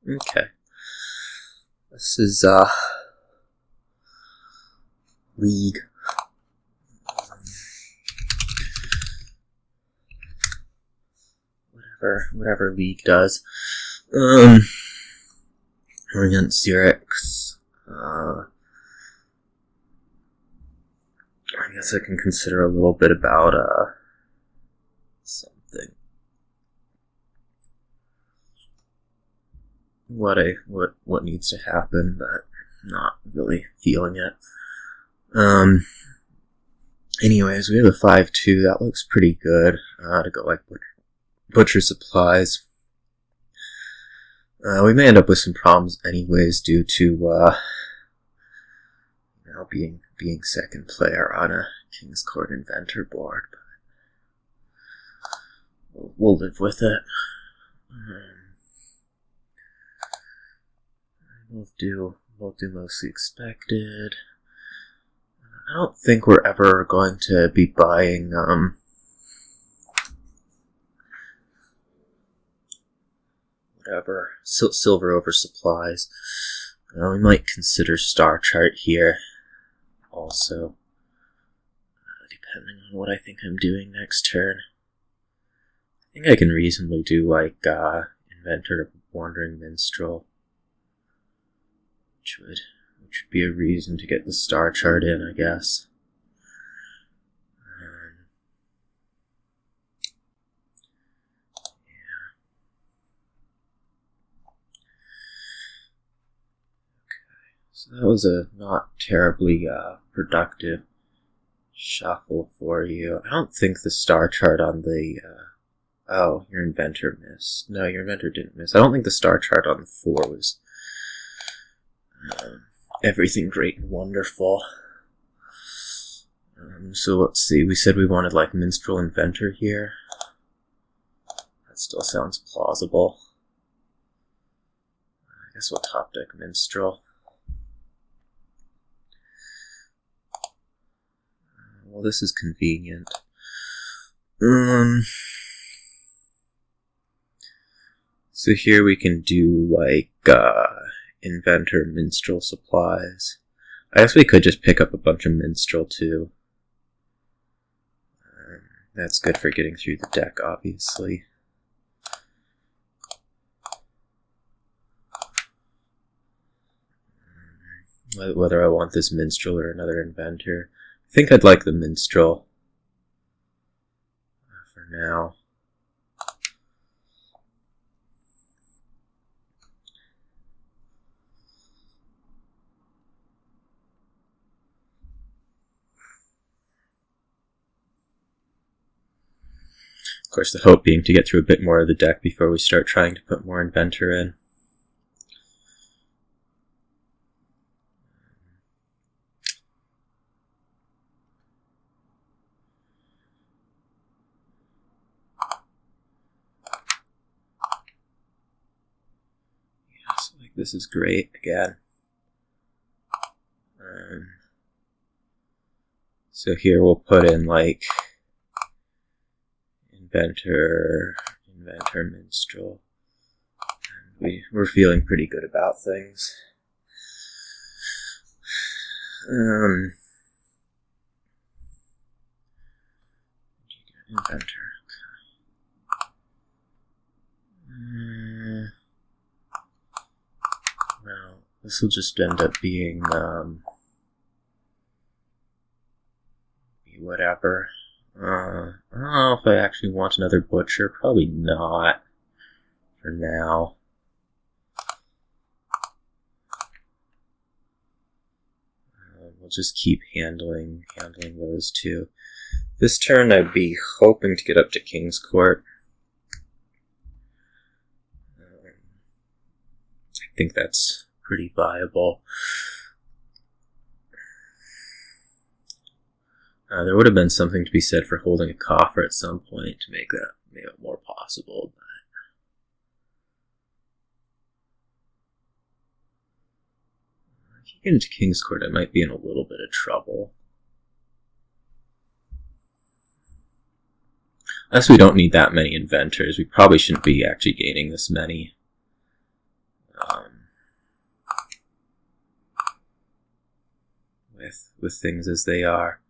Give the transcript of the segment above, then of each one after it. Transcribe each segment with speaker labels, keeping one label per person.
Speaker 1: Okay. This is, League. Whatever League does. We're against xyrix. I guess I can consider a little bit about, something. What needs to happen, but not really feeling it. Anyways, we have a 5-2. That looks pretty good, to go like butcher supplies. We may end up with some problems anyways due to, being second player on a King's Court Inventor board, but we'll live with it. We'll do mostly expected. I don't think we're ever going to be buying, silver over supplies. We might consider star chart here, also, depending on what I think I'm doing next turn. I think I can reasonably do, like, Inventor Wandering Minstrel, which would be a reason to get the star chart in, I guess. So that was a not terribly productive shuffle for you. I don't think the star chart on the... oh, your Inventor missed. No, your Inventor didn't miss. I don't think the star chart on the 4 was everything great and wonderful. So let's see. We said we wanted like Minstrel Inventor here. That still sounds plausible. I guess we'll top deck Minstrel. Well, this is convenient. So here we can do, like, Inventor Minstrel supplies. I guess we could just pick up a bunch of Minstrel, too. That's good for getting through the deck, obviously. Whether I want this Minstrel or another Inventor. I think I'd like the Minstrel for now. Of course, the hope being to get through a bit more of the deck before we start trying to put more Inventor in. This is great again. So here we'll put in like Inventor Minstrel. And we're feeling pretty good about things. Inventor. Well, this will just end up being, whatever. I don't know if I actually want another Butcher. Probably not. For now. We'll just keep handling those two. This turn I'd be hoping to get up to King's Court. I think that's pretty viable. There would have been something to be said for holding a coffer at some point to make it more possible. But if you get into King's Court, I might be in a little bit of trouble. Unless we don't need that many inventors, we probably shouldn't be actually gaining this many. with things as they are.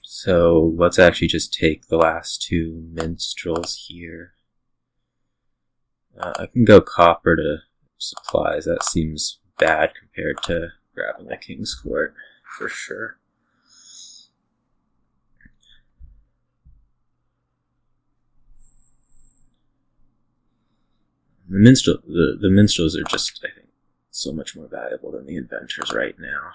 Speaker 1: So let's actually just take the last two minstrels here. I can go copper to supplies. That seems bad compared to grabbing the King's Court, for sure. The minstrels are just, I think, so much more valuable than the inventors right now.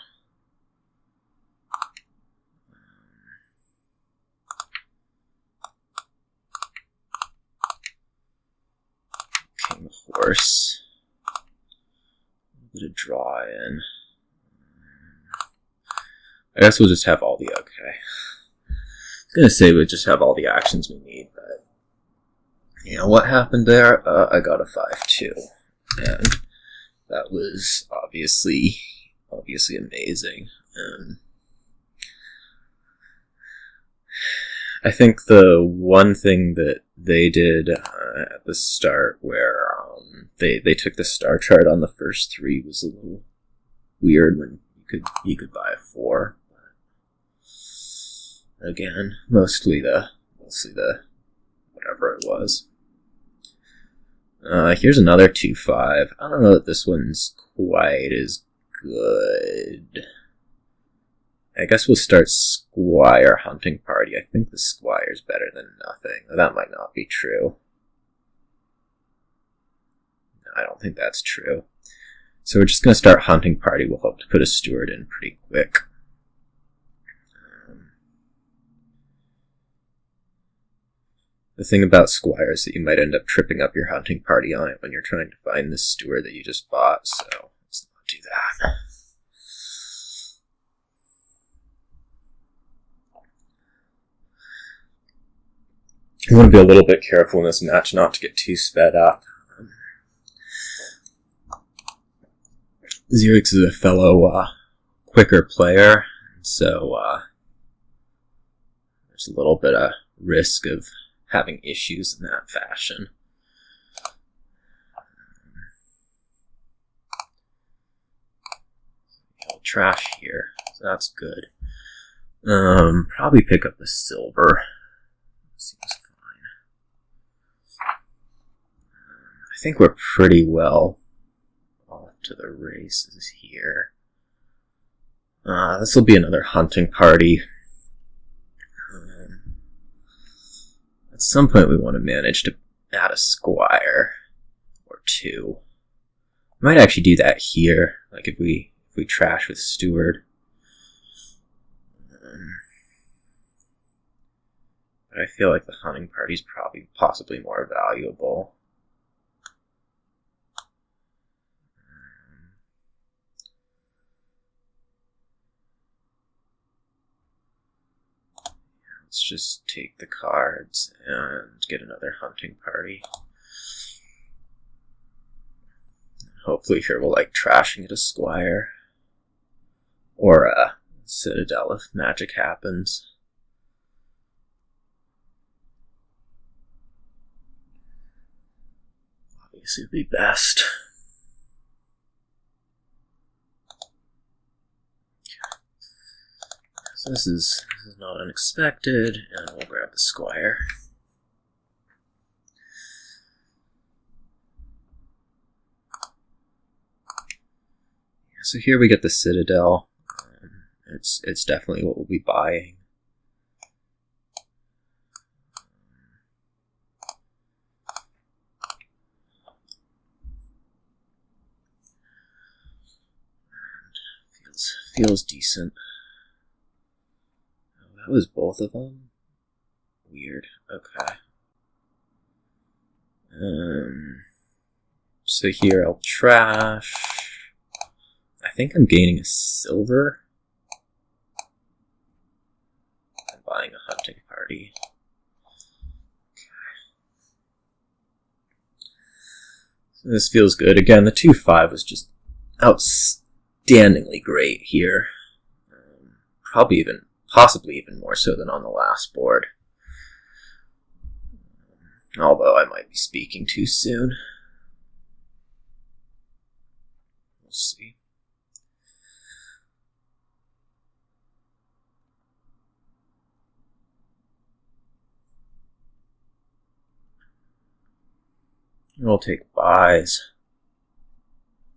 Speaker 1: King horse. A bit of draw in. I guess we'll just have all the, okay. I was gonna say we'll just have all the actions we need, but you know what happened there? I got a 5-2, and that was obviously amazing. I think the one thing that they did at the start, where they took the star chart on the first 3, was a little weird. When you could buy a 4. But again, mostly the whatever it was. Here's another 2-5. I don't know that this one's quite as good. I guess we'll start Squire Hunting Party. I think the Squire's better than nothing. That might not be true. No, I don't think that's true. So we're just going to start Hunting Party. We'll hope to put a steward in pretty quick. The thing about Squire is that you might end up tripping up your hunting party on it when you're trying to find the steward that you just bought, so let's not do that. I want to be a little bit careful in this match not to get too sped up. Xyrix is a fellow quicker player, so there's a little bit of risk of having issues in that fashion. Trash here, so that's good. Probably pick up the silver. Seems fine. I think we're pretty well off to the races here. This will be another hunting party. At some point we want to manage to add a squire or 2. I might actually do that here, like if we trash with steward. But I feel like the hunting party is possibly more valuable. Let's just take the cards and get another hunting party. Hopefully here we'll like trashing at a squire. Or a citadel if magic happens. Obviously it'd be best. So this is not unexpected, and we'll grab the squire. So here we get the citadel. It's definitely what we'll be buying. And feels decent. Oh, that was both of them? Weird. Okay. So here I'll trash. I think I'm gaining a silver. I'm buying a hunting party. So this feels good. Again, the 2-5 was just outstandingly great here. Possibly even more so than on the last board. Although I might be speaking too soon. see. We'll take buys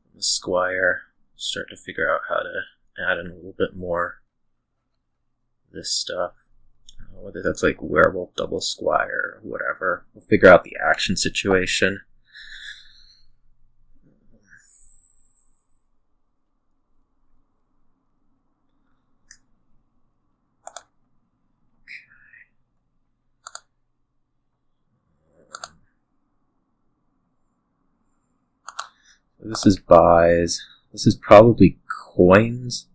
Speaker 1: from the squire. Start to figure out how to add in a little bit more of this stuff. Whether that's like werewolf double squire or whatever. We'll figure out the action situation. This is buys. This is probably coins.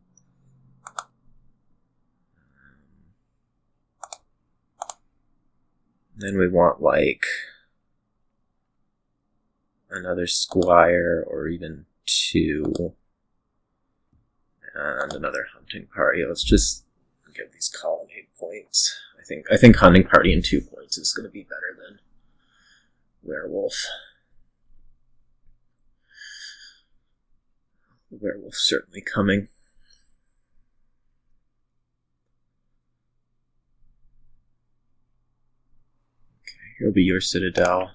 Speaker 1: Then we want like another squire or even two. And another hunting party. Let's just give these colonnade points. I think hunting party and 2 points is going to be better than werewolf. The werewolf's certainly coming. Okay, here'll be your citadel.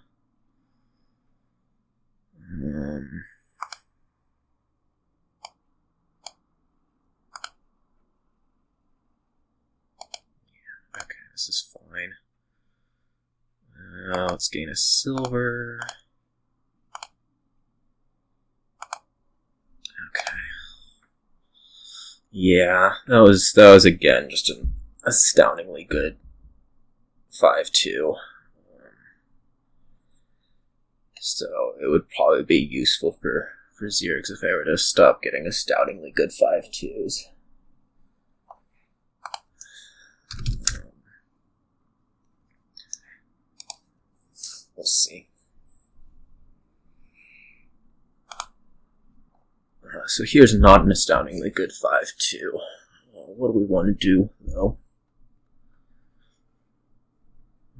Speaker 1: Okay, this is fine. Let's gain a silver. Yeah, that was again just an astoundingly good 5-2. So it would probably be useful for xyrix if I were to stop getting astoundingly good 5-2s. We'll see. So here's not an astoundingly good 5-2. What do we want to do, though?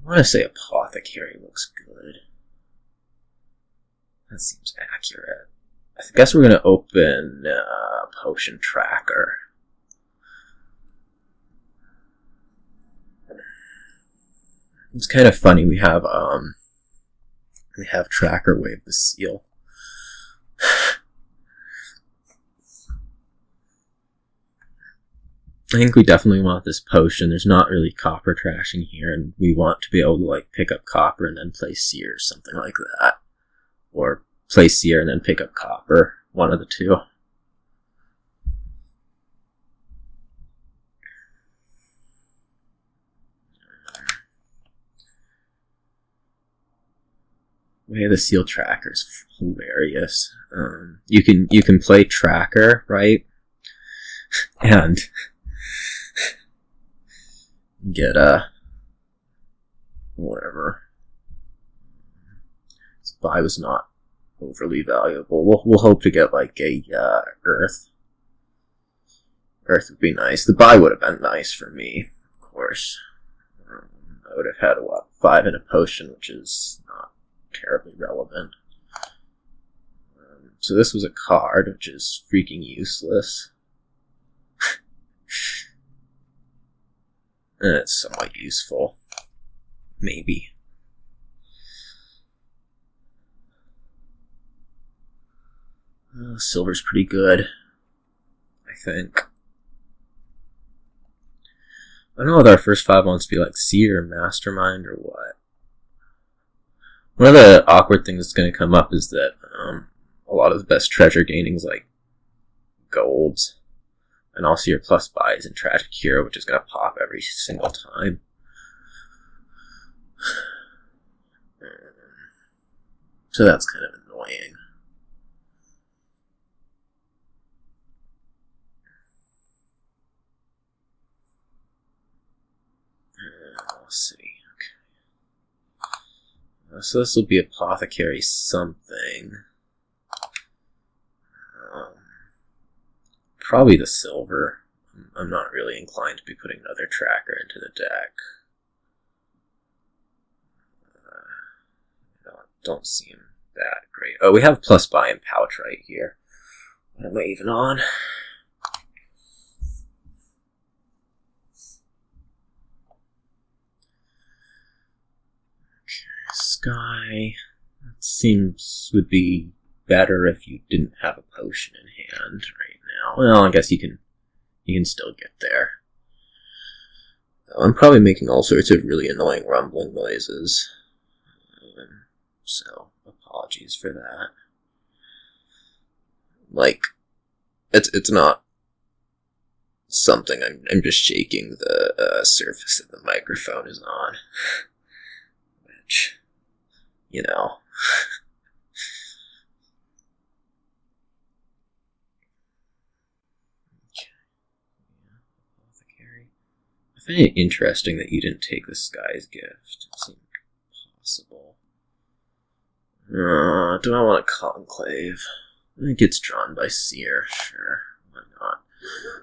Speaker 1: I want to say apothecary looks good. That seems accurate. I guess we're going to open potion tracker. It's kind of funny. We have tracker wave the seal. I think we definitely want this potion. There's not really copper trashing here, and we want to be able to like pick up copper and then play seer or something like that. Or play seer and then pick up copper. One of the two. Way the seal tracker is hilarious. You can play tracker, right? And get whatever. This buy was not overly valuable. We'll hope to get like a earth. Earth would be nice. The buy would have been nice for me, of course. I would have had 5 in a potion, which is not terribly relevant. So this was a card, which is freaking useless. And it's somewhat useful. Maybe. Silver's pretty good, I think. I don't know whether our first 5 wants to be like Seer or Mastermind or what. One of the awkward things that's going to come up is that a lot of the best treasure gaining is like golds. And also your plus buys in Tragic Hero, which is going to pop every single time. So that's kind of annoying. Let's see. Okay. So this will be Apothecary something. Probably the silver. I'm not really inclined to be putting another tracker into the deck. Don't seem that great. Oh, we have plus buy and pouch right here. What am I even on? Okay, sky. That seems would be better if you didn't have a potion in hand right now. Well, I guess you can still get there. I'm probably making all sorts of really annoying rumbling noises. So, apologies for that. Like, it's not something I'm just shaking the surface that the microphone is on. Which, you know. Apothecary. I find it interesting that you didn't take the Sky's Gift. It seemed possible. Do I want a conclave? It gets drawn by seer, sure. Why not?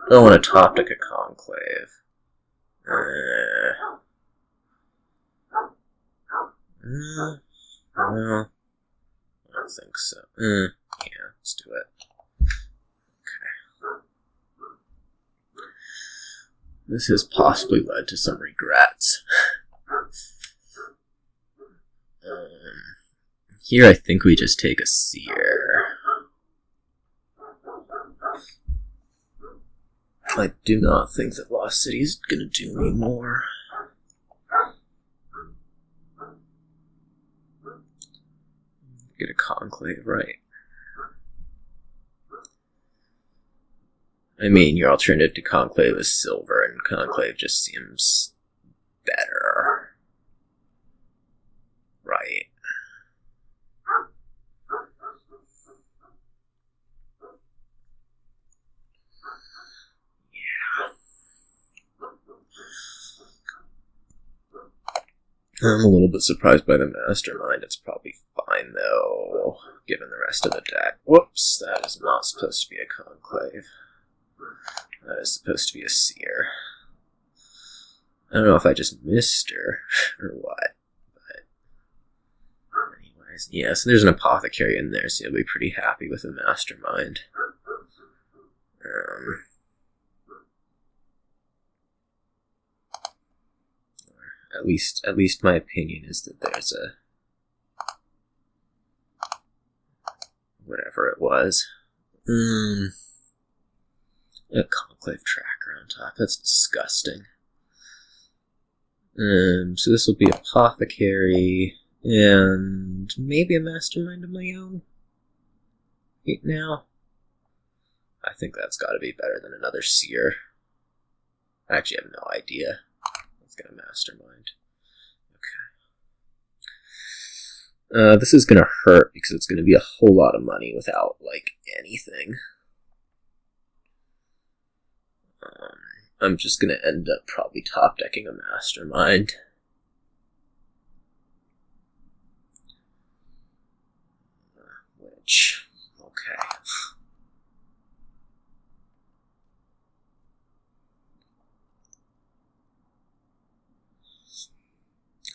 Speaker 1: I don't want to top deck a conclave. Well, I don't think so. Yeah, let's do it. Okay. This has possibly led to some regrets. Here I think we just take a seer. I do not think that Lost City is gonna do me more. Get a conclave, right? I mean, your alternative to conclave is silver, and conclave just seems better. Right. I'm a little bit surprised by the mastermind. It's probably fine, though, given the rest of the deck. Whoops, that is not supposed to be a conclave. That is supposed to be a seer. I don't know if I just missed her or what, but anyways, yeah, so there's an apothecary in there, so you'll be pretty happy with the mastermind. At least my opinion is that there's a whatever it was. A conclave tracker on top. That's disgusting. So this will be apothecary and maybe a mastermind of my own. Right now, I think that's got to be better than another seer. I actually have no idea. Let's get a mastermind. Okay. This is gonna hurt because it's gonna be a whole lot of money without like anything. I'm just gonna end up probably top decking a mastermind. Which, okay.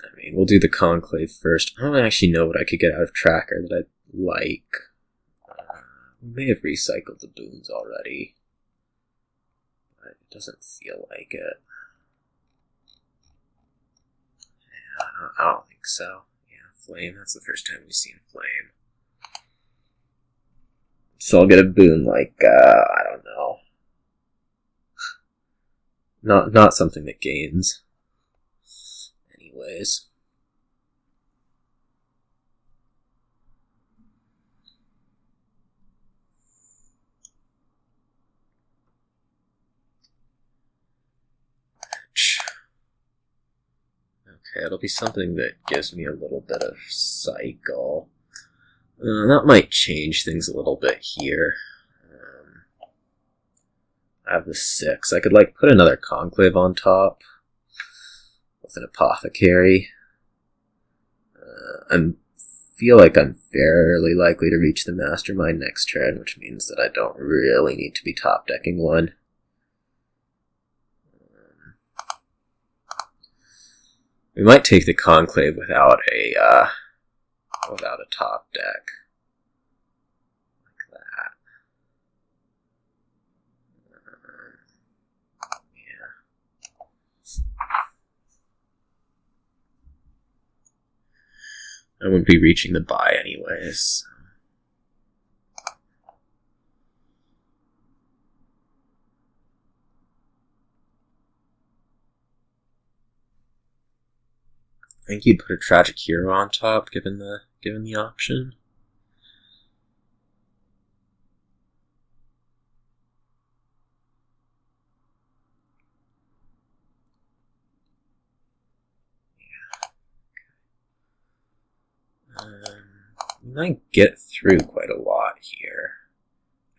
Speaker 1: I mean, we'll do the conclave first. I don't actually know what I could get out of tracker that I'd like. We may have recycled the boons already. But it doesn't feel like it. Yeah, I don't think so. Yeah, flame. That's the first time we've seen flame. So I'll get a boon like, I don't know. Not something that gains. Anyways. Okay, it'll be something that gives me a little bit of cycle. That might change things a little bit here. I have the 6. I could like put another conclave on top with an apothecary. I feel like I'm fairly likely to reach the mastermind next turn, which means that I don't really need to be top decking one. We might take the conclave without a top deck. Like that. I wouldn't be reaching the buy anyways. I think you'd put a tragic hero on top, given the option. We might get through quite a lot here.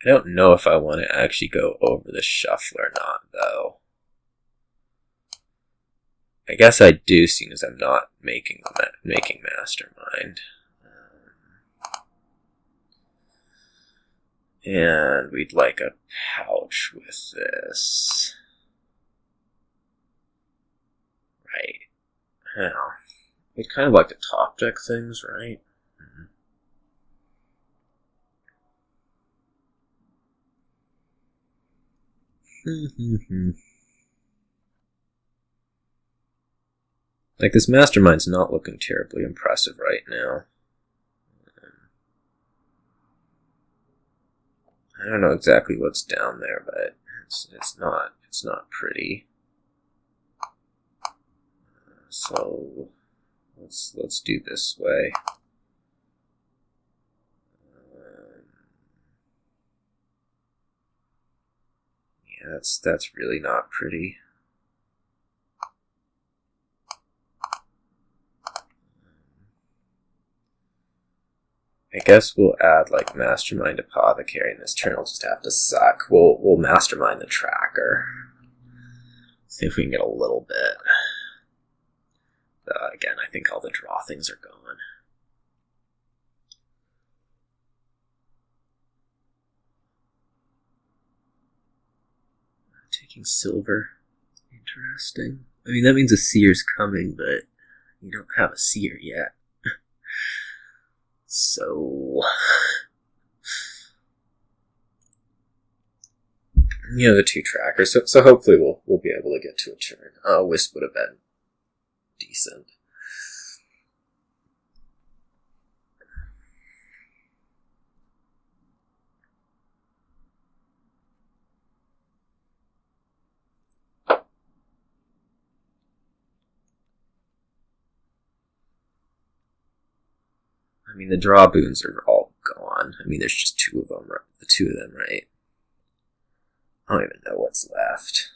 Speaker 1: I don't know if I want to actually go over the shuffle or not, though. I guess I do, seeing as I'm not making Mastermind. And we'd like a pouch with this. Right. Now, we'd kind of like to top deck things, right? Like, this Mastermind's not looking terribly impressive right now. I don't know exactly what's down there, but it's not pretty. So let's do this way. Yeah, that's really not pretty. I guess we'll add like Mastermind Apothecary, and this turn will just have to suck. We'll Mastermind the Tracker. See if we can get a little bit. Again, I think all the draw things are gone. Taking silver. Interesting. I mean, that means a seer's coming, but you don't have a seer yet. So, the two trackers. So hopefully we'll be able to get to a turn. Wisp would have been decent. I mean, the draw boons are all gone. I mean, there's just two of them, right? I don't even know what's left.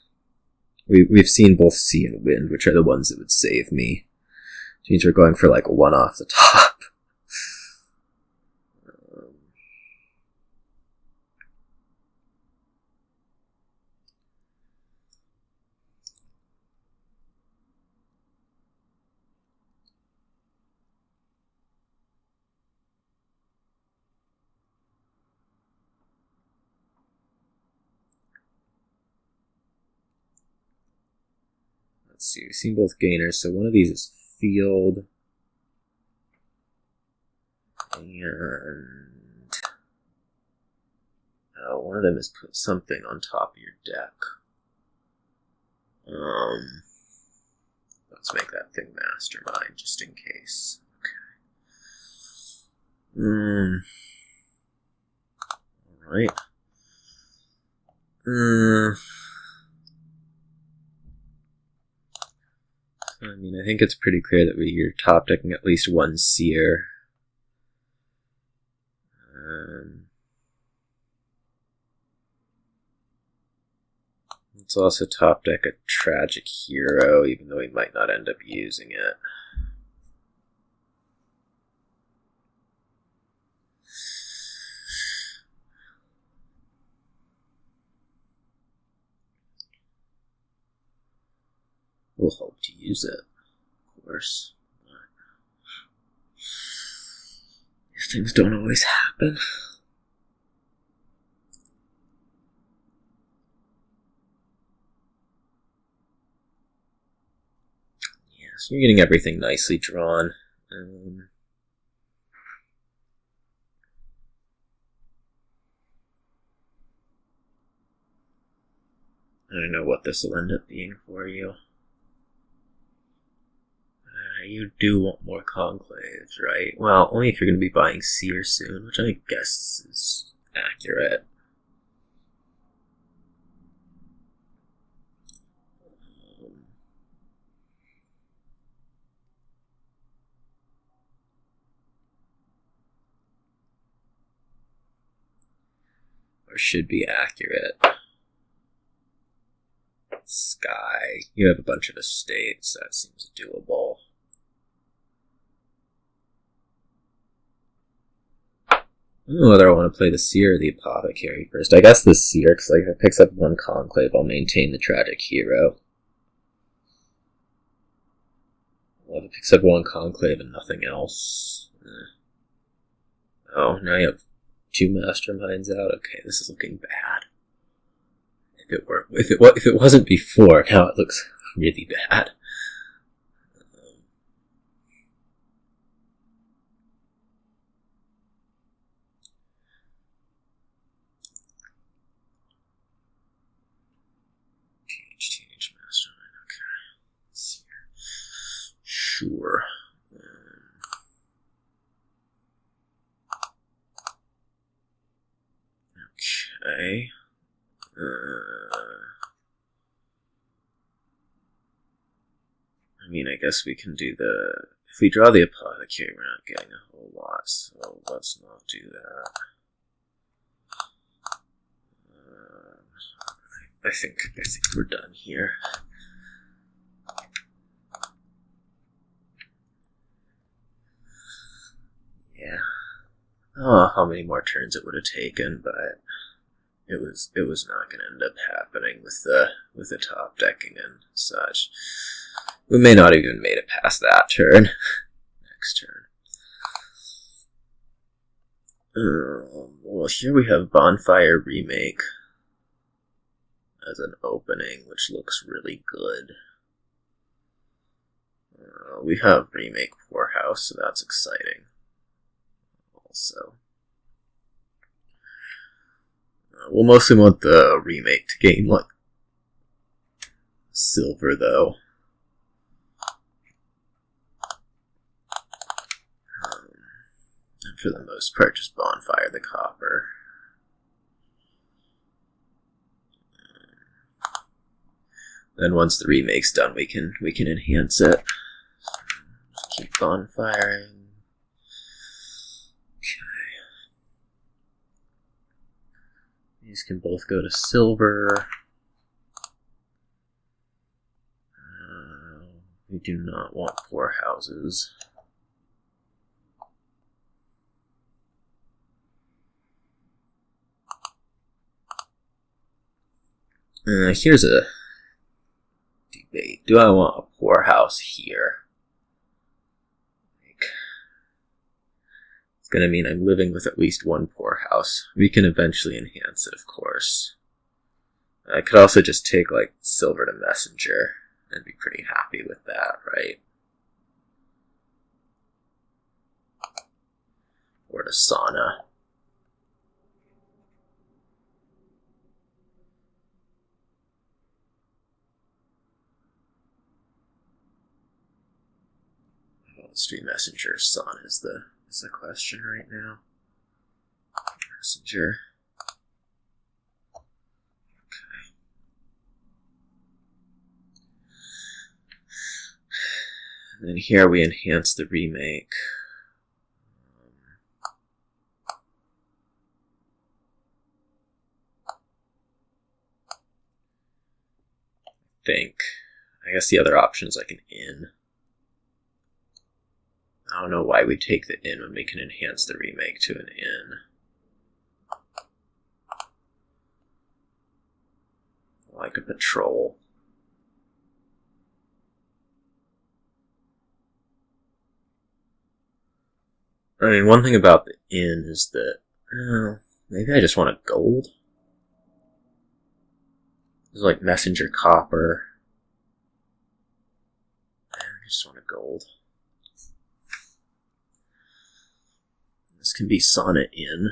Speaker 1: We've seen both sea and wind, which are the ones that would save me. Which means we're going for like one off the top. Let's see, we've seen both gainers, so one of these is field. And one of them is put something on top of your deck. Let's make that thing Mastermind, just in case. Okay. Alright. I mean, I think it's pretty clear that you're top decking at least one seer. Let's also top deck a tragic hero, even though we might not end up using it. We'll hope to use it, of course. These things don't always happen. Yeah, so you're getting everything nicely drawn. I don't know what this will end up being for you. You do want more conclaves, right? Well, only if you're going to be buying seer soon, which I guess is accurate. Or should be accurate. Sky. You have a bunch of estates. That seems doable. I don't know whether I want to play the Seer or the Apothecary first. I guess the Seer, because like, if it picks up one conclave, I'll maintain the Tragic Hero. Well, if it picks up one conclave and nothing else... Oh, now you have 2 masterminds out. Okay, this is looking bad. If it wasn't before, now it looks really bad. Teenage mastermind. Okay, let's see here. Sure. Okay. I mean, I guess we can do the... If we draw the Apothecary, we're not getting a whole lot, so let's not do that. I think we're done here. Yeah. Oh, how many more turns it would have taken, but it was not going to end up happening with the top decking and such. We may not have even made it past that turn. Next turn. Well, here we have Bonfire Remake as an opening, which looks really good. We have Remake Poorhouse, so that's exciting. Also, we'll mostly want the Remake to gain, like, silver, though. And for the most part, just Bonfire the copper. Then once the remake's done, we can enhance it. Just keep bonfiring. Okay. These can both go to silver. We do not want poor houses. Here's a debate. Do I want a poor house here? It's gonna mean I'm living with at least one poor house. We can eventually enhance it, of course. I could also just take, like, silver to messenger and be pretty happy with that, right? Or to sauna. Street messenger sauna is the question right now. Messenger. Okay. And then here we enhance the remake. I guess the other option is like an inn. I don't know why we take the inn when we can enhance the remake to an inn. Like a patrol. I mean, one thing about the inn is that, maybe I just want a gold. There's like messenger copper. I just want a gold. This can be sauna inn.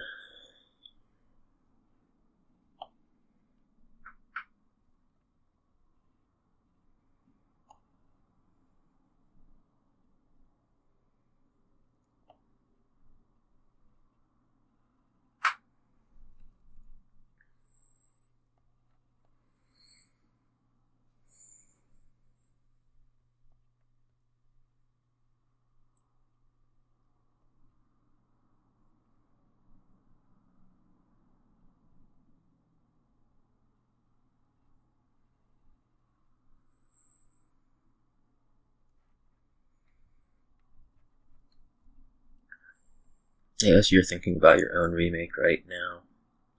Speaker 1: I guess you're thinking about your own remake right now,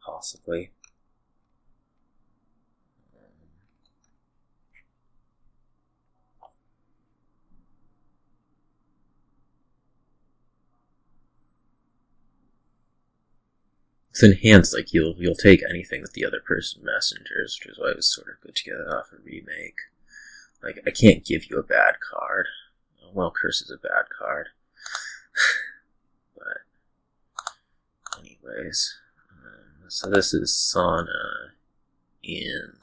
Speaker 1: possibly. It's enhanced, like you'll take anything that the other person messengers, which is why it was sort of good to get it off a remake. Like, I can't give you a bad card. Well, Curse is a bad card. But, anyways. So this is Sauna in.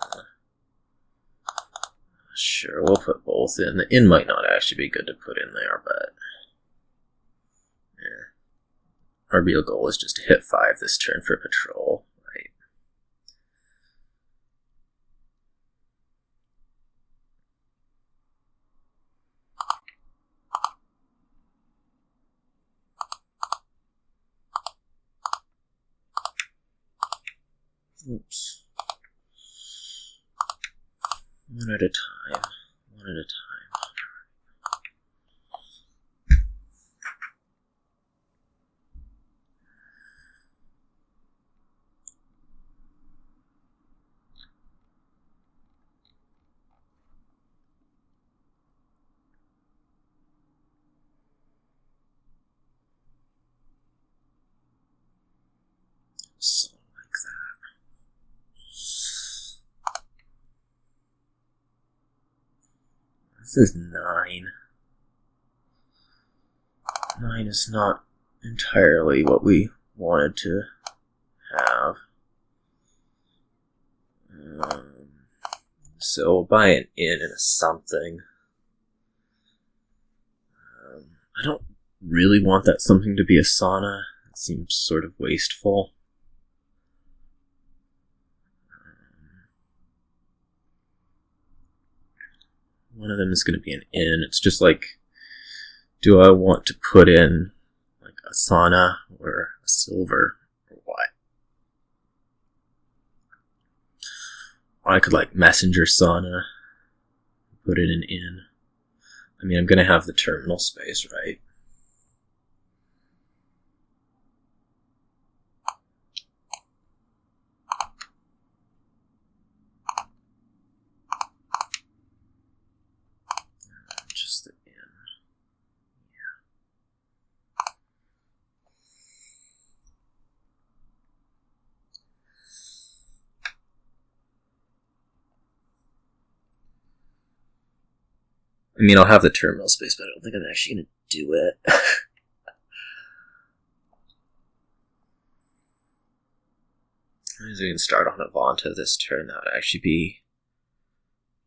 Speaker 1: Sure, we'll put both in. The in might not actually be good to put in there, but. Yeah. Our real goal is just to hit 5 this turn for patrol, right? Oops. One at a time. One at a time. Something like that. This is 9. 9 is not entirely what we wanted to have. So we'll buy an in and a something. I don't really want that something to be a sauna. It seems sort of wasteful. One of them is going to be an in. It's just like, do I want to put in like a sauna or a silver or what? Or I could like messenger sauna, put it in in. I mean, I'm going to have the terminal space, right? Just the in. Yeah. I mean, I'll have the terminal space, but I don't think I'm actually going to do it. As we can start on Avanta this turn, that would actually be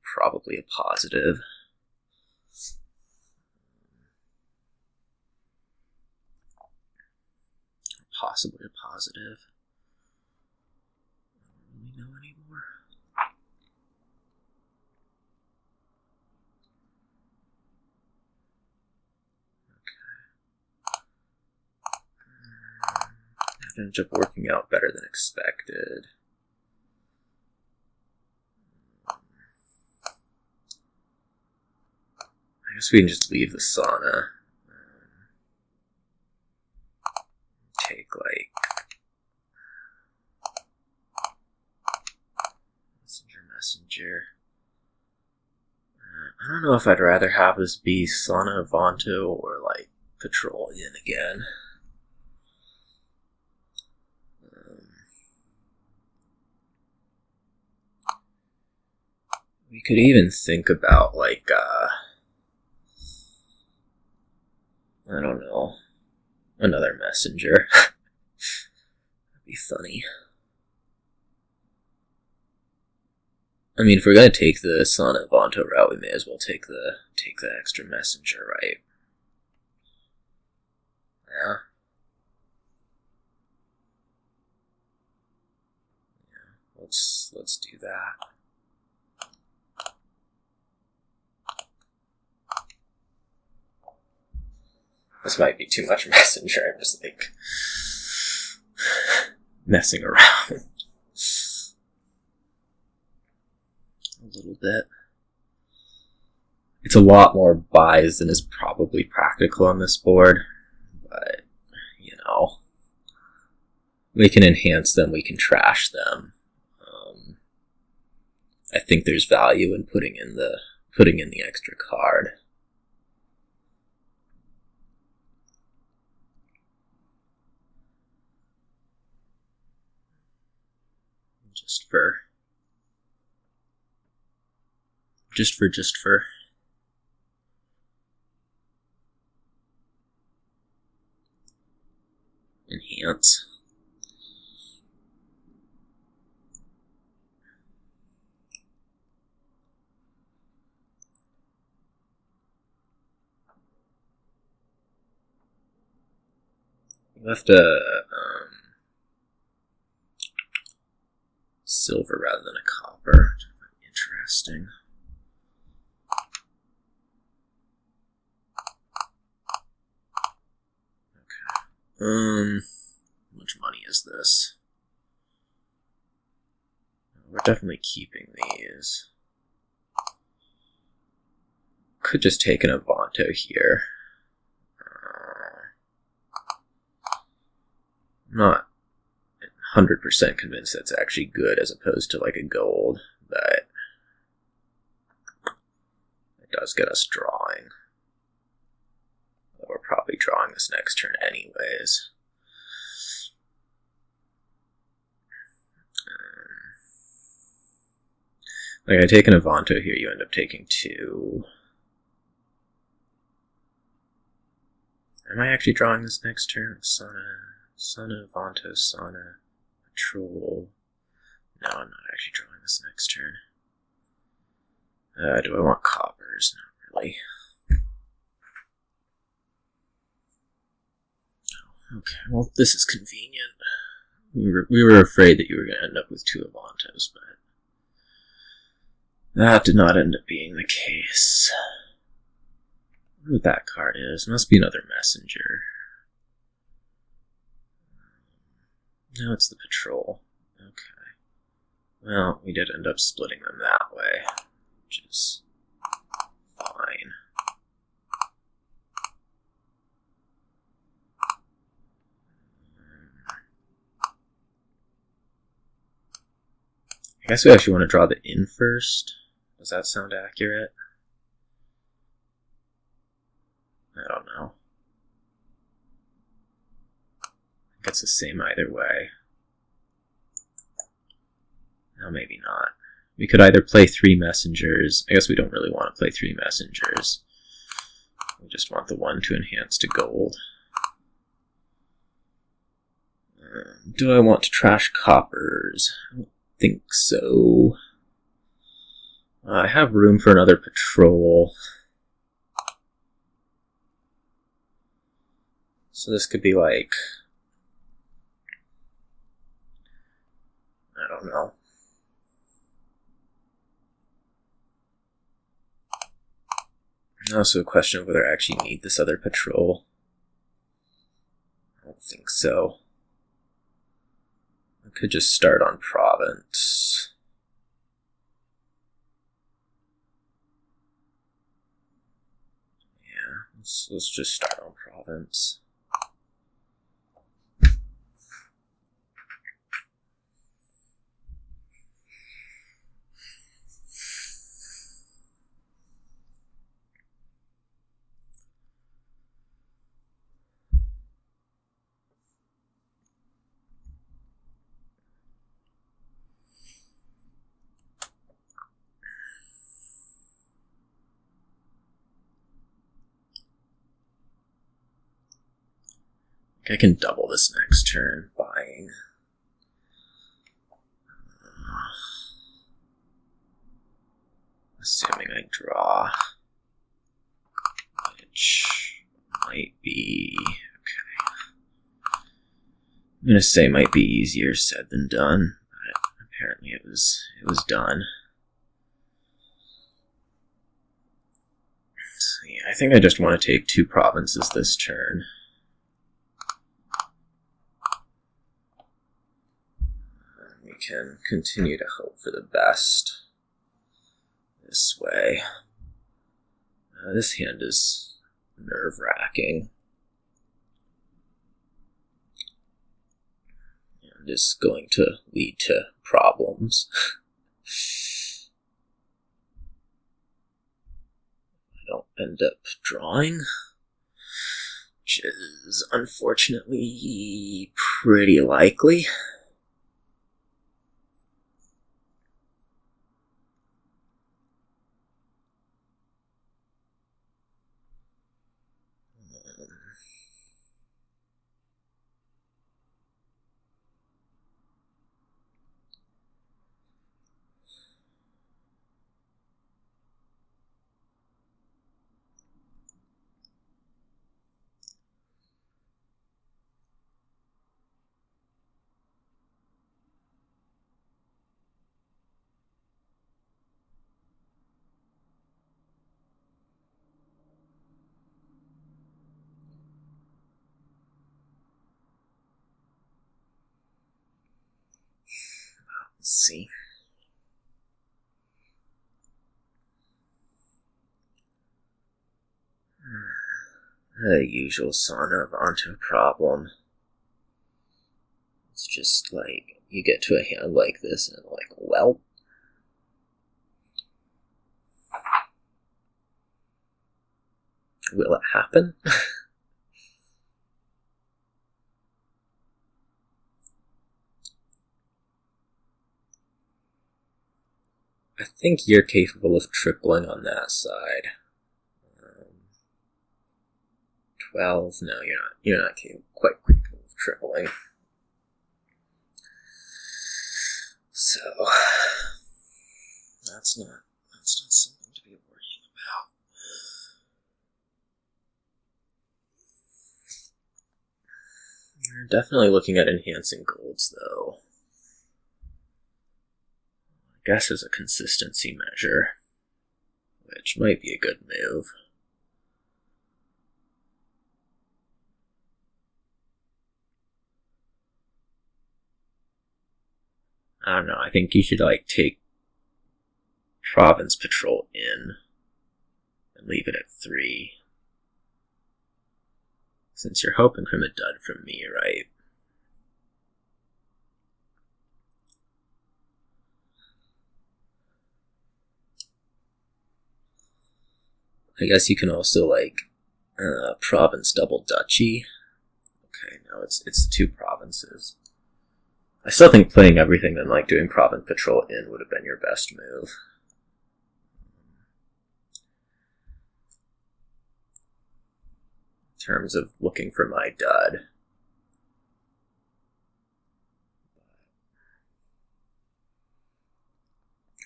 Speaker 1: probably a positive. Possibly a positive. I don't really know anymore. It ended up working out better than expected. I guess we can just leave the sauna. Take like messenger. I don't know if I'd rather have this be sauna Vanto or like patrol in again. We could even think about like I don't know, another messenger. That'd be funny. I mean, if we're gonna take the Sauna Vanto route, we may as well take the extra messenger, right? Yeah. Yeah. Let's do that. This might be too much messenger. I'm just like messing around a little bit. It's a lot more buys than is probably practical on this board, but you know. We can enhance them, we can trash them. I think there's value in putting in the extra card. Just for. Enhance. Left a silver rather than a copper. Interesting. Okay. How much money is this? We're definitely keeping these. Could just take an Avanto here. I'm not 100% convinced that's actually good as opposed to like a gold, but it does get us drawing. We're probably drawing this next turn anyways. Like I take an Avanto here, you end up taking 2. Am I actually drawing this next turn? Sana, Avanto, Sana, Patrol. No, I'm not actually drawing this next turn. Do I want coppers? Not really. Okay, well, this is convenient. We were afraid that you were going to end up with 2 Avantos, but that did not end up being the case. I wonder what that card is. It must be another messenger. No, it's the patrol. Okay. Well, we did end up splitting them that way, which is fine. I guess we actually want to draw the inn first. Does that sound accurate? I don't know. I think it's the same either way. No, maybe not. We could either play 3 messengers. I guess we don't really want to play 3 messengers. We just want the 1 to enhance to gold. Do I want to trash coppers? I don't think so. I have room for another patrol. So this could be like, I don't know. Also a question of whether I actually need this other patrol. I don't think so. I could just start on province. Yeah, let's just start on province. I can double this next turn, buying. Assuming I draw. Which might be... okay. I'm gonna say might be easier said than done, but apparently it was done. So yeah, I think I just want to take 2 provinces this turn. We can continue to hope for the best this way. This hand is nerve-wracking. Yeah, And is going to lead to problems. I don't end up drawing, which is unfortunately pretty likely. Let's see. The usual son of onto a problem. It's just like, you get to a hand like this and like, well. Will it happen? I think you're capable of tripling on that side. 12, no, you're not quite capable of tripling. So, that's not something to be worrying about. You're definitely looking at enhancing golds, though. I guess as a consistency measure, which might be a good move. I don't know, I think you should like take Province Patrol in and leave it at 3. Since you're hoping from a dud from me, right? I guess you can also like Province Double Duchy. Okay, no, it's the 2 provinces. I still think playing everything and like doing Province Patrol in would have been your best move. In terms of looking for my dud.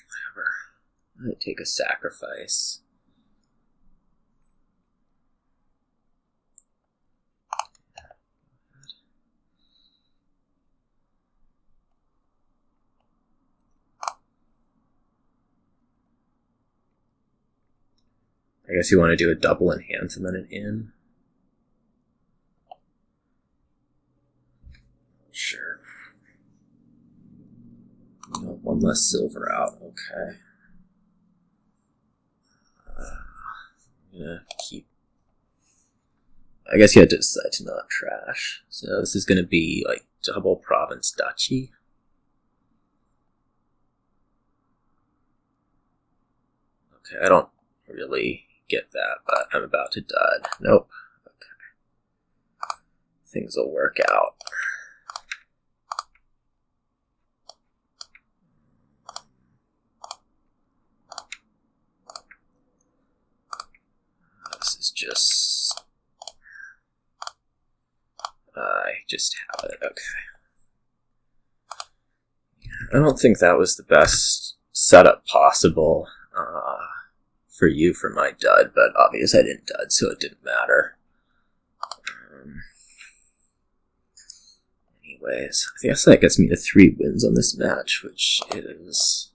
Speaker 1: Whatever. I might take a sacrifice. I guess you want to do a double enhance and then an in. Sure. Oh, 1 less silver out, okay. I'm gonna keep... I guess you had to decide to not trash. So this is gonna be like double Province Duchy. Okay, I don't really get that, but I'm about to dud. Nope. Okay. Things will work out. This is just... I just have it. Okay. I don't think that was the best setup possible. For you for my dud, but obviously I didn't dud, so it didn't matter. Anyways, I guess that gets me to 3 wins on this match, which is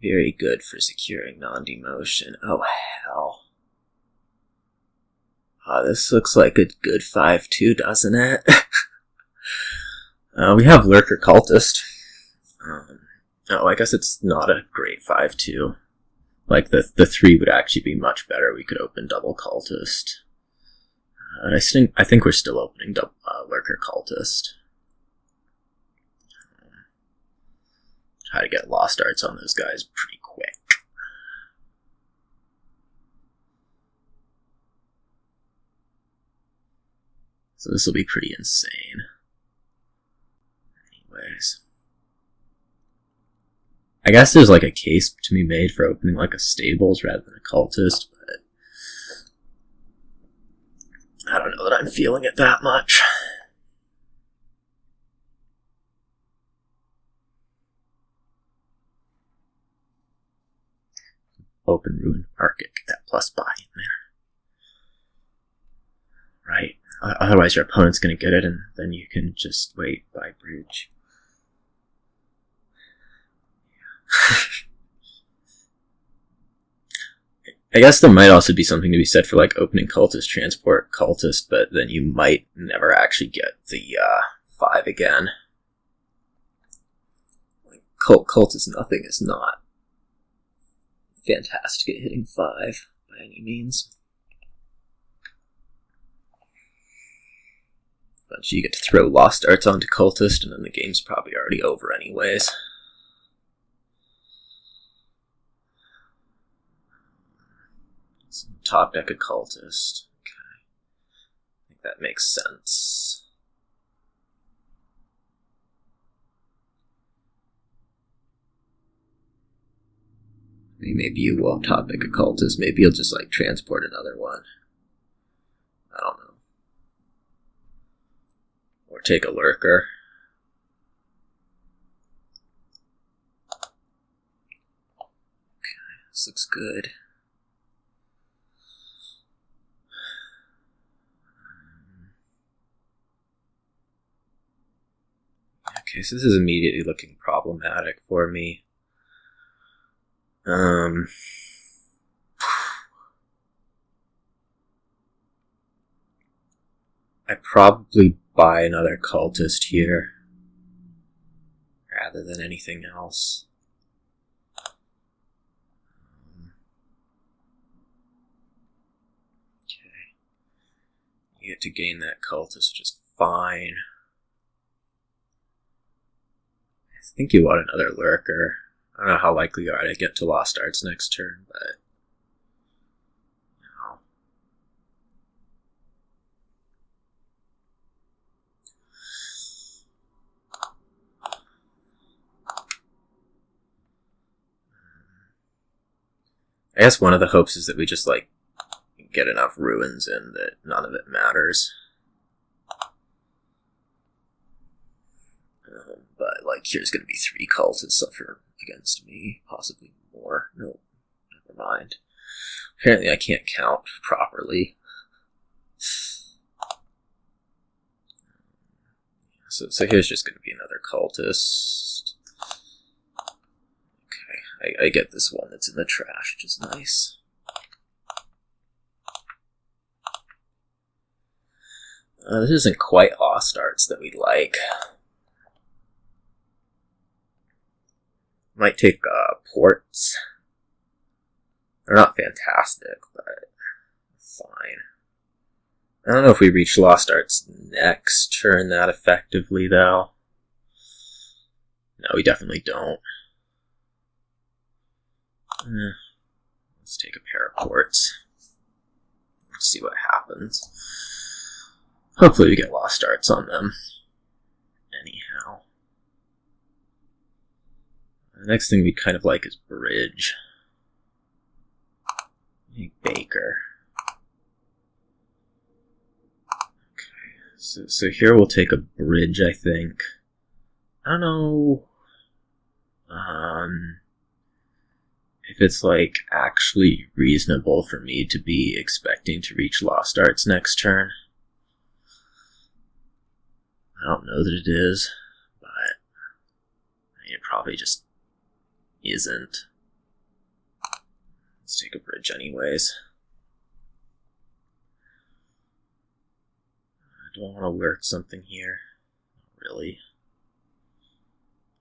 Speaker 1: very good for securing non-demotion. Oh, hell. This looks like a good 5-2, doesn't it? We have Lurker Cultist. I guess it's not a great 5-2. Like, the 3 would actually be much better. We could open double Cultist. And I think we're still opening Lurker Cultist. Try to get lost arts on those guys pretty quick. So this will be pretty insane. Anyways. I guess there's like a case to be made for opening like a stables rather than a cultist, but I don't know that I'm feeling it that much. Open Ruined Market, get that plus buy in there. Right. Otherwise your opponent's going to get it and then you can just wait by bridge. I guess there might also be something to be said for like opening cultist, transport cultist, but then you might never actually get the 5 again. Like cultist nothing is not fantastic at hitting 5 by any means. But you get to throw lost arts onto cultist and then the game's probably already over anyways. Top deck a cultist. Okay. I think that makes sense. Maybe you won't top deck a cultist. Maybe you'll just like transport another one. I don't know. Or take a lurker. Okay, this looks good. Okay, so this is immediately looking problematic for me. I probably buy another cultist here rather than anything else. Okay. You get to gain that cultist, which is fine. I think you want another lurker. I don't know how likely you are to get to lost arts next turn, but no. I guess one of the hopes is that we just like get enough ruins in that none of it matters. But like here's going to be 3 cultists suffer against me, possibly more. Nope, never mind. Apparently I can't count properly. So here's just going to be another cultist. Okay, I get this one that's in the trash, which is nice. This isn't quite lost arts that we like. Might take ports. They're not fantastic, but fine. I don't know if we reach lost arts next turn that effectively, though. No, we definitely don't. Let's take a pair of ports. Let's see what happens. Hopefully we get lost arts on them. Anyhow. The next thing we kind of like is bridge. Baker. Okay, so here we'll take a bridge, I think. I don't know if it's like actually reasonable for me to be expecting to reach lost arts next turn. I don't know that it is, but I mean, it probably just isn't. Let's take a bridge anyways. Do I want to lurk something here? Not really.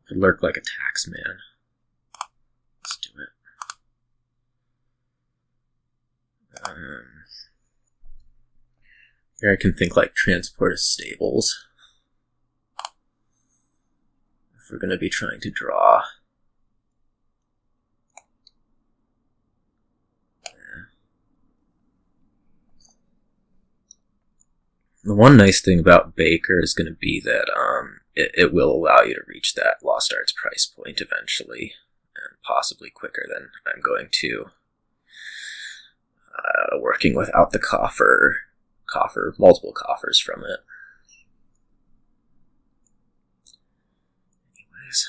Speaker 1: I could lurk like a taxman. Let's do it. Here I can think like transport of stables. If we're going to be trying to draw The one nice thing about Baker is going to be that it will allow you to reach that Lost Arts price point eventually, and possibly quicker than I'm going to. Working without the multiple coffers from it. Anyways,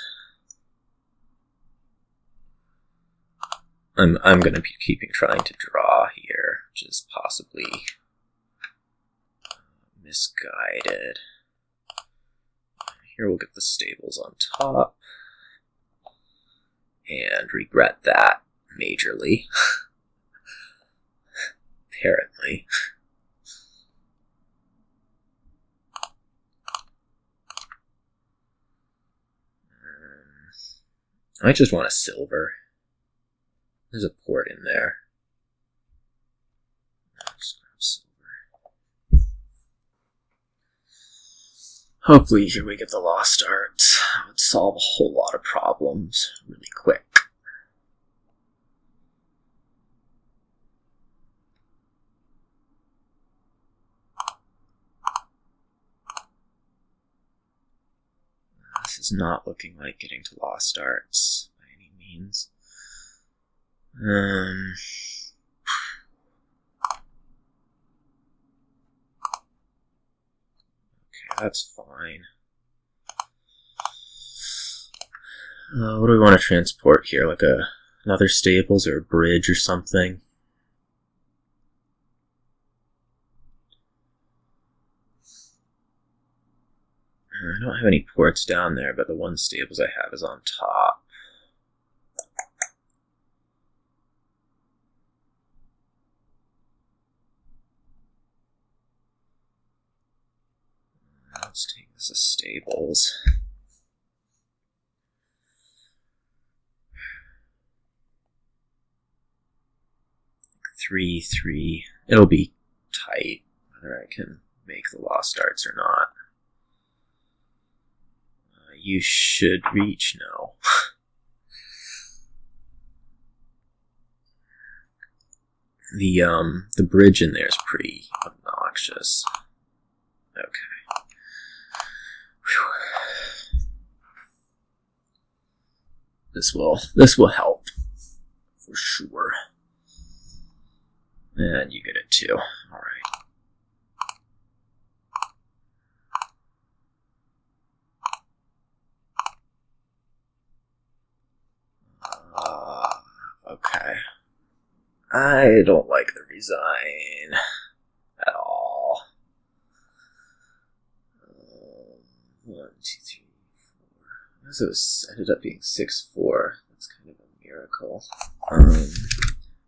Speaker 1: I'm going to be keeping trying to draw here, which is possibly misguided. Here we'll get the stables on top, and regret that majorly. Apparently. I just want a silver. There's a port in there. Just grab silver. Hopefully here we get the Lost Arts. It would solve a whole lot of problems really quick. This is not looking like getting to Lost Arts by any means. Okay, that's fine. What do we want to transport here? Like another stables or a bridge or something? I don't have any ports down there, but the one stables I have is on top. Let's take this as stables. 3-3. It'll be tight whether I can make the Lost Arts or not. You should reach, no. The bridge in there is pretty obnoxious. Okay. Whew. This will help for sure. And you get it too. All right. Okay. I don't like the resign at all. 1, 2, 3, 4. I guess it ended up being 6-4. That's kind of a miracle.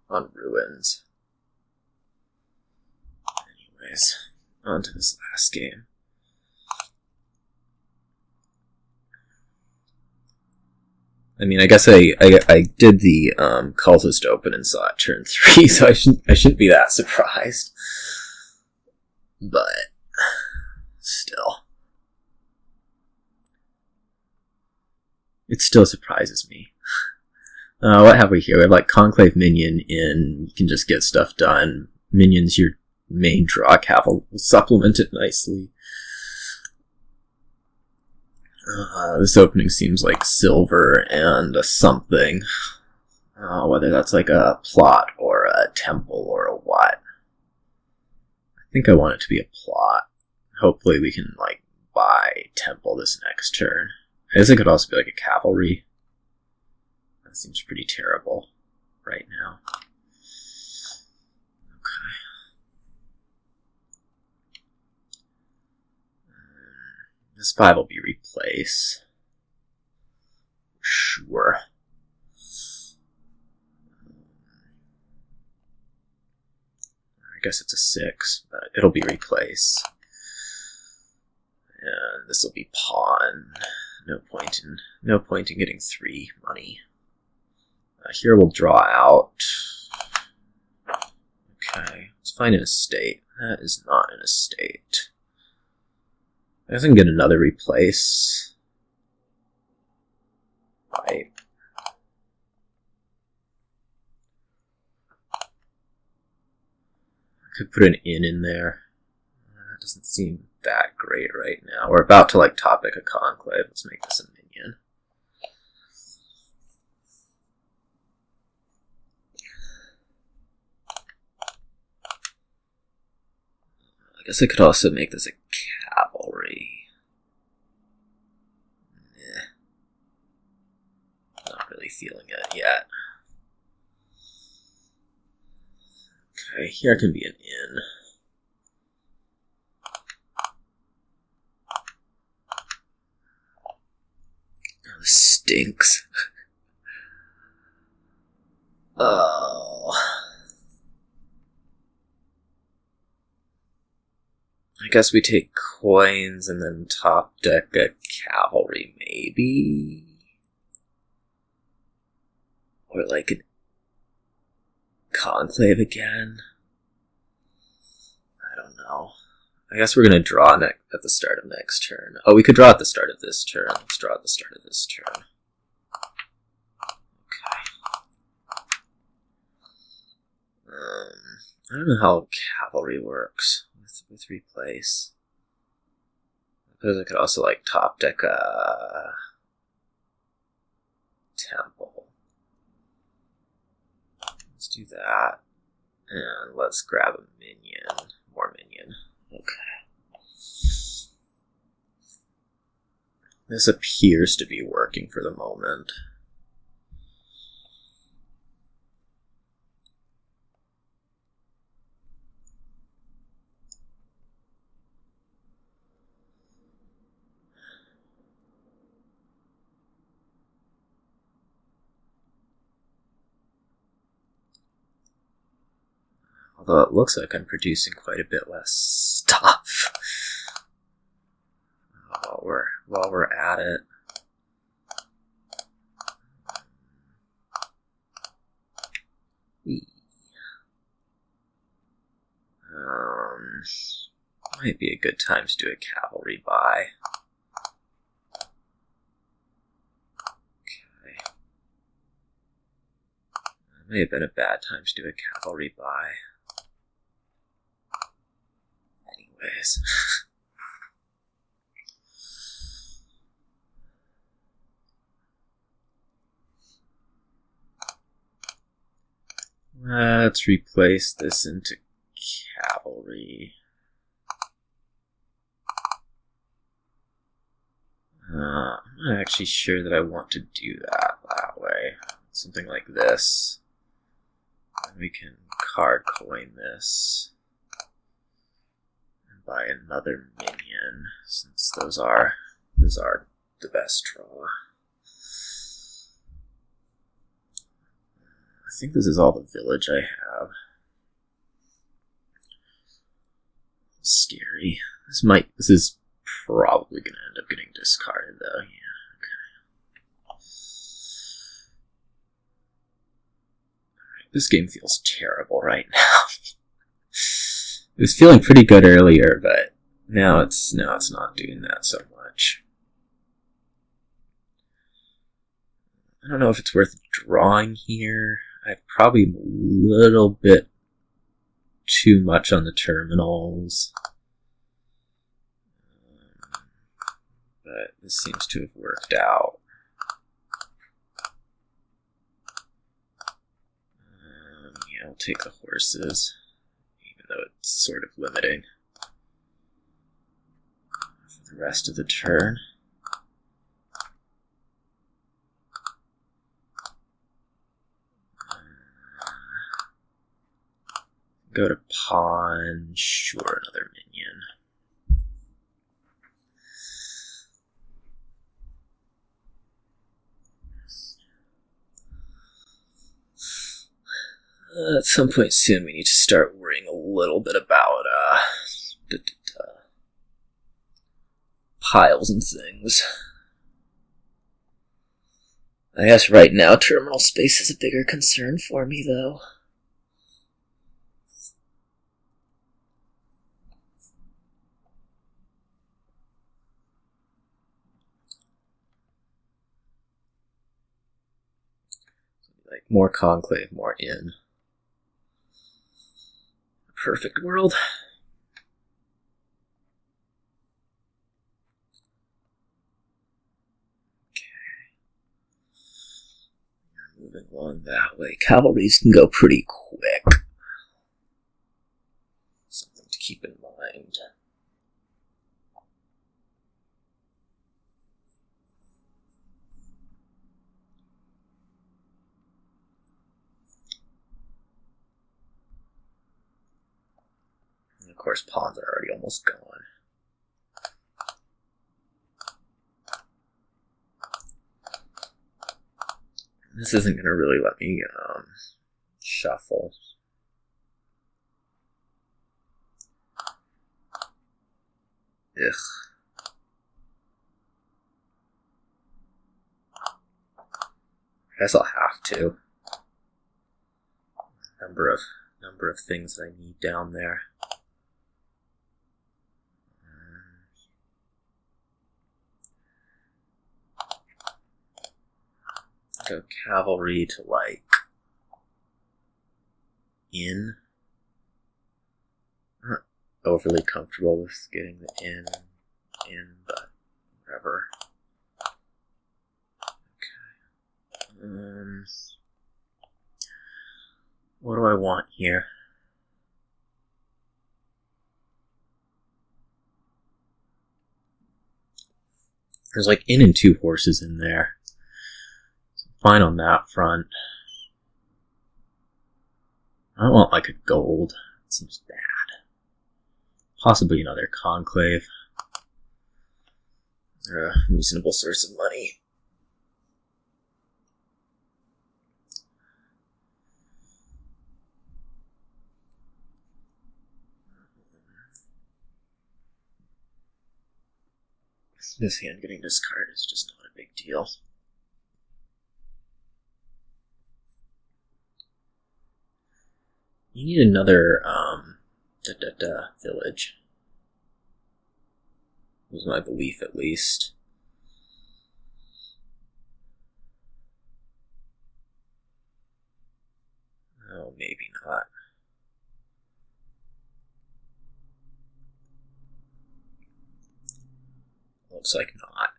Speaker 1: On ruins. Anyways, on to this last game. I mean, I guess I did the cultist open and saw it turn 3, so I shouldn't be that surprised. But still, it still surprises me. What have we here? We have like Conclave Minion in. You can just get stuff done. Minion's your main draw. Cavalry will supplement it nicely. This opening seems like silver and a something. Whether that's like a plot or a temple or a what. I think I want it to be a plot. Hopefully we can like buy temple this next turn. I guess it could also be like a cavalry. That seems pretty terrible right now. Okay. This 5 will be replaced. Sure. I guess it's a 6, but it'll be replaced. And this will be pawn. No point in getting 3 money. Here we'll draw out. Okay, let's find an estate. That is not an estate. I guess I can get another replace. Right. I could put an inn in there. That doesn't seem that great right now. We're about to like top deck a conclave. Let's make this a minion. I guess I could also make this a cavalry. Not really feeling it yet. Okay, here can be an inn. Oh, this stinks. Oh. I guess we take coins and then top deck a cavalry, maybe? Or like an conclave again? I don't know. I guess we're gonna draw at the start of next turn. Oh, we could draw at the start of this turn. Let's draw at the start of this turn. Okay. I don't know how cavalry works with replace. Because I could also like top deck a temple. Let's do that. And let's grab a minion. More minion. Okay. This appears to be working for the moment. Although it looks like I'm producing quite a bit less stuff while we're at it. Might be a good time to do a cavalry buy. Okay. That may have been a bad time to do a cavalry buy. Anyways. Let's replace this into cavalry. I'm not actually sure that I want to do that way. Something like this. And we can card coin this. And buy another minion, since those are the best draw. I think this is all the village I have. Scary. This is probably gonna end up getting discarded though. Yeah, okay. Alright, this game feels terrible right now. It was feeling pretty good earlier, but now it's not doing that so much. I don't know if it's worth drawing here. I have probably a little bit too much on the terminals. But this seems to have worked out. Yeah, I'll take the horses, even though it's sort of limiting for the rest of the turn. Go to pawn, sure, another minion. At some point soon we need to start worrying a little bit about piles and things. I guess right now terminal space is a bigger concern for me though. Like more conclave, more in. Perfect world. moving along that way. Cavalries can go pretty quick. Something to keep in mind. And of course, pawns are already almost gone. This isn't going to really let me shuffle. Ugh. I guess I'll have to. Number of things that I need down there. Go cavalry to like in. I'm not overly comfortable with getting the in, but whatever. Okay. What do I want here? There's like in and 2 horses in there. Fine on that front. I don't want like a gold. It seems bad. Possibly another conclave. Or a reasonable source of money. This hand getting discarded is just not a big deal. You need another, village. Was my belief, at least. Oh, maybe not. Looks like not.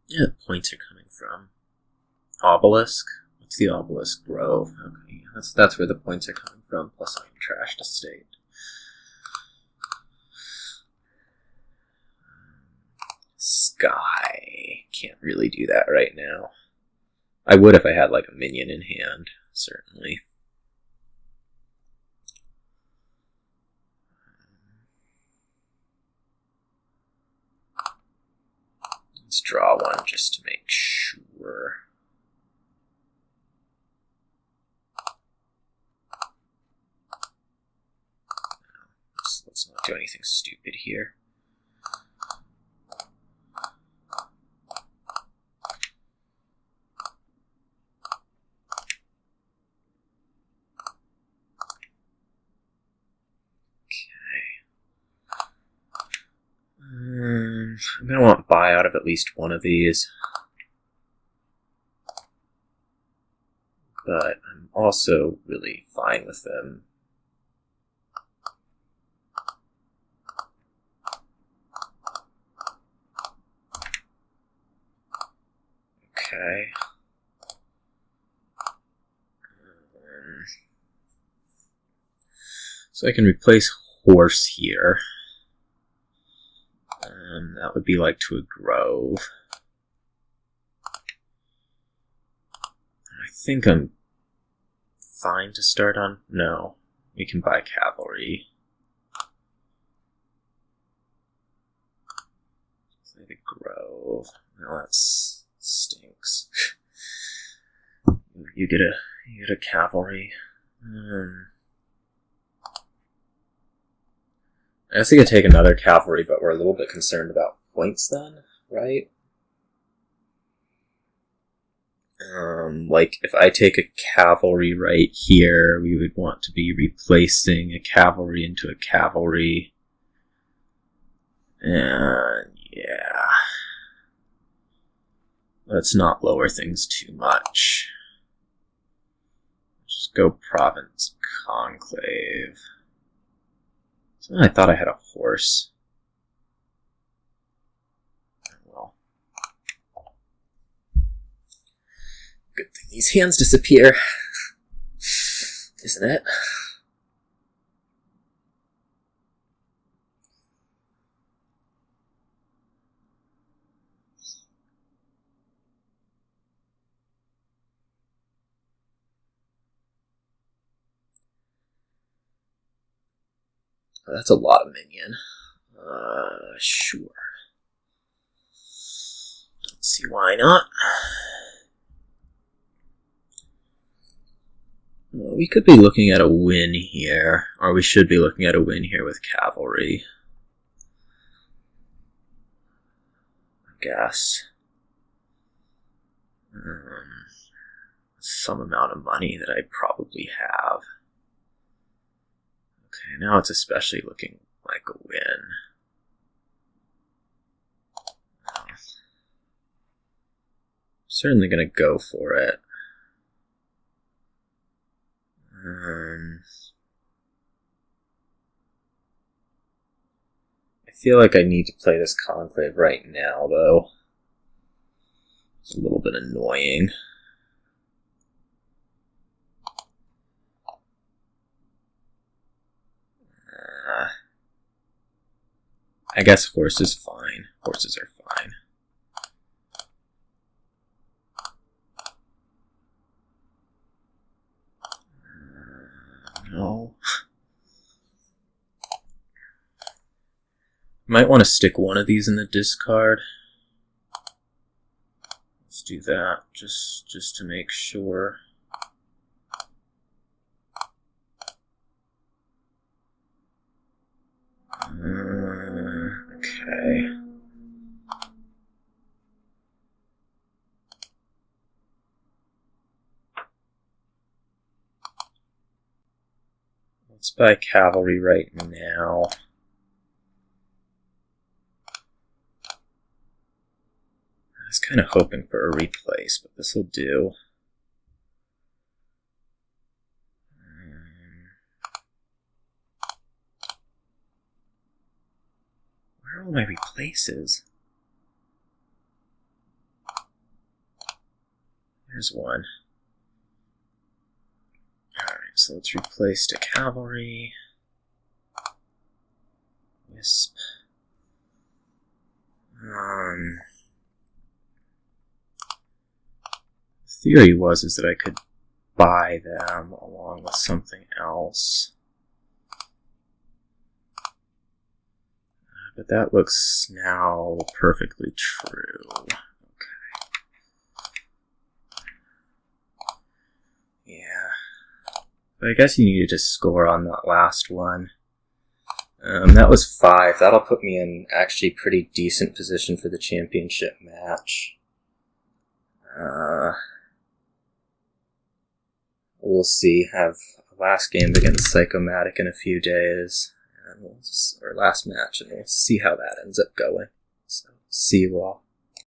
Speaker 1: Yeah, the points are coming from. Obelisk? What's the Obelisk Grove? Okay, that's where the points are coming from, plus I'm trashed estate. Sky. Can't really do that right now. I would if I had like a minion in hand, certainly. Let's draw one just to make sure. Let's not do anything stupid here. I'm going to want buyout of at least one of these. But I'm also really fine with them. Okay. So I can replace horse here. That would be like to a grove. I think I'm fine to start on. No, we can buy cavalry. Like a grove. No, that stinks. You get a cavalry. I guess we could take another cavalry, but we're a little bit concerned about points then, right? Like, if I take a cavalry right here, we would want to be replacing a cavalry into a cavalry. And, yeah. Let's not lower things too much. Just go province conclave. So I thought I had a horse. Well, good thing these hands disappear, isn't it? That's a lot of minion. Sure. Don't see why not. Well, we could be looking at a win here, or we should be looking at a win here with Cavalry. I guess. Some amount of money that I probably have. Okay, now it's especially looking like a win. Certainly going to go for it. I feel like I need to play this Conclave right now, though. It's a little bit annoying. I guess horse is fine. Horses are fine. No. Might want to stick one of these in the discard. Let's do that, just to make sure. Okay. Let's buy Cavalry right now. I was kind of hoping for a replace, but this will do. Where are all my replaces? There's one. Alright, so let's replace to Cavalry. Wisp. Theory was that I could buy them along with something else. But that looks now perfectly true. Okay. Yeah. But I guess you needed to score on that last one. That was 5. That'll put me in actually pretty decent position for the championship match. We'll see. Have a last game against Psychomatic in a few days. Or last match, and we'll see how that ends up going. So, see you all.